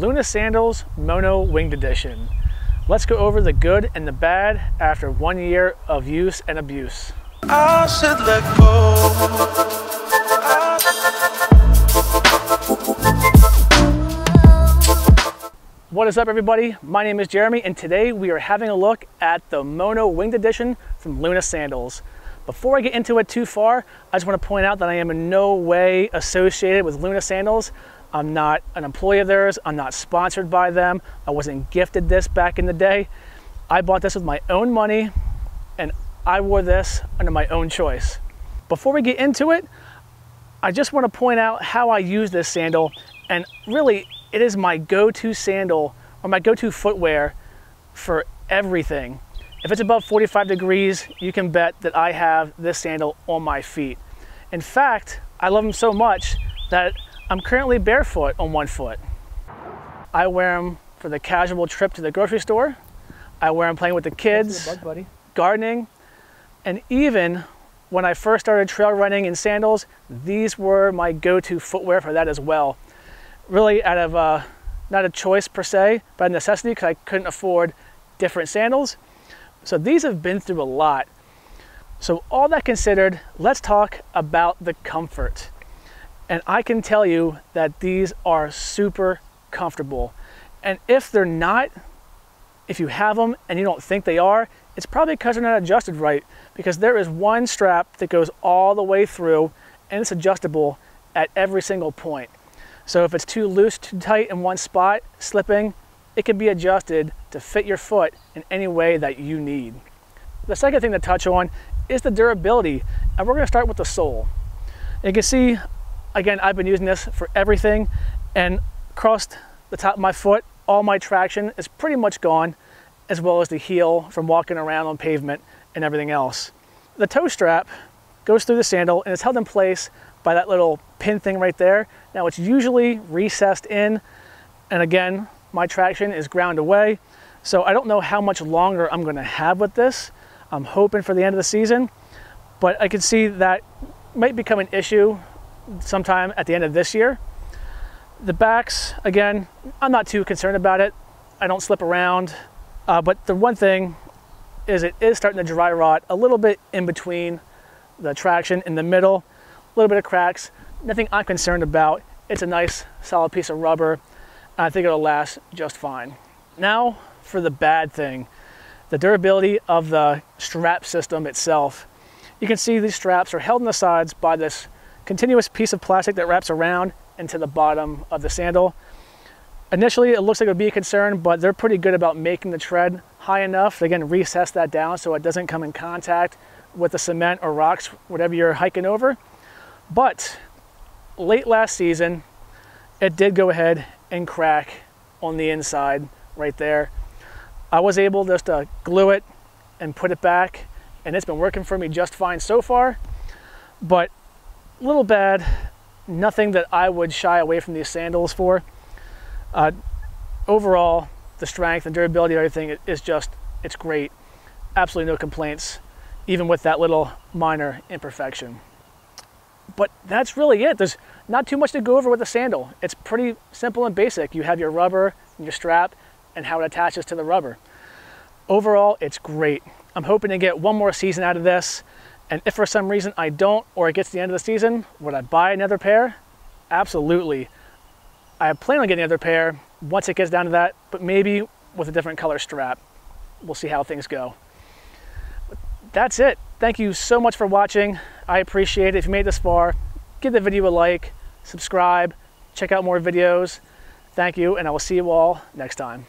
Luna Sandals Mono Winged Edition. Let's go over the good and the bad after 1 year of use and abuse. I should let go. What is up, everybody? My name is Jeremy, and today we are having a look at the Mono Winged Edition from Luna Sandals. Before I get into it too far, I just want to point out that I am in no way associated with Luna Sandals. I'm not an employee of theirs. I'm not sponsored by them. I wasn't gifted this back in the day. I bought this with my own money, and I wore this under my own choice. Before we get into it, I just want to point out how I use this sandal, and really it is my go-to sandal or my go-to footwear for everything. If it's above 45 degrees, you can bet that I have this sandal on my feet. In fact, I love them so much that I'm currently barefoot on one foot. I wear them for the casual trip to the grocery store. I wear them playing with the kids, gardening, and even when I first started trail running in sandals, these were my go-to footwear for that as well. Really out of, not a choice per se, but a necessity because I couldn't afford different sandals. So these have been through a lot. So all that considered, let's talk about the comfort. And I can tell you that these are super comfortable. And if they're not, if you have them and you don't think they are, it's probably because they're not adjusted right, because there is one strap that goes all the way through and it's adjustable at every single point. So if it's too loose, too tight in one spot, slipping, it can be adjusted to fit your foot in any way that you need. The second thing to touch on is the durability, and we're going to start with the sole. You can see, again, I've been using this for everything, and across the top of my foot, all my traction is pretty much gone, as well as the heel from walking around on pavement and everything else. The toe strap goes through the sandal and it's held in place by that little pin thing right there. Now it's usually recessed in, and again, my traction is ground away, so I don't know how much longer I'm going to have with this. I'm hoping for the end of the season, but I can see that might become an issue sometime at the end of this year. The backs, again, I'm not too concerned about it. I don't slip around, but the one thing is it is starting to dry rot a little bit in between the traction in the middle, a little bit of cracks. Nothing I'm concerned about. It's a nice solid piece of rubber. I think it'll last just fine. Now for the bad thing, the durability of the strap system itself. You can see these straps are held on the sides by this continuous piece of plastic that wraps around into the bottom of the sandal. Initially, it looks like it would be a concern, but they're pretty good about making the tread high enough to, again, recess that down so it doesn't come in contact with the cement or rocks, whatever you're hiking over. But late last season, it did go ahead and crack on the inside right there. I was able just to glue it and put it back, and it's been working for me just fine so far. But a little bad, nothing that I would shy away from these sandals for. Overall, the strength and durability of everything is just, it's great. Absolutely no complaints, even with that little minor imperfection. But that's really it. There's not too much to go over with the sandal. It's pretty simple and basic. You have your rubber and your strap and how it attaches to the rubber. Overall, it's great. I'm hoping to get one more season out of this. And if for some reason I don't, or it gets to the end of the season, would I buy another pair? Absolutely. I plan on getting another pair once it gets down to that, but maybe with a different color strap. We'll see how things go. But that's it. Thank you so much for watching. I appreciate it. If you made it this far, give the video a like, subscribe, check out more videos. Thank you, and I will see you all next time.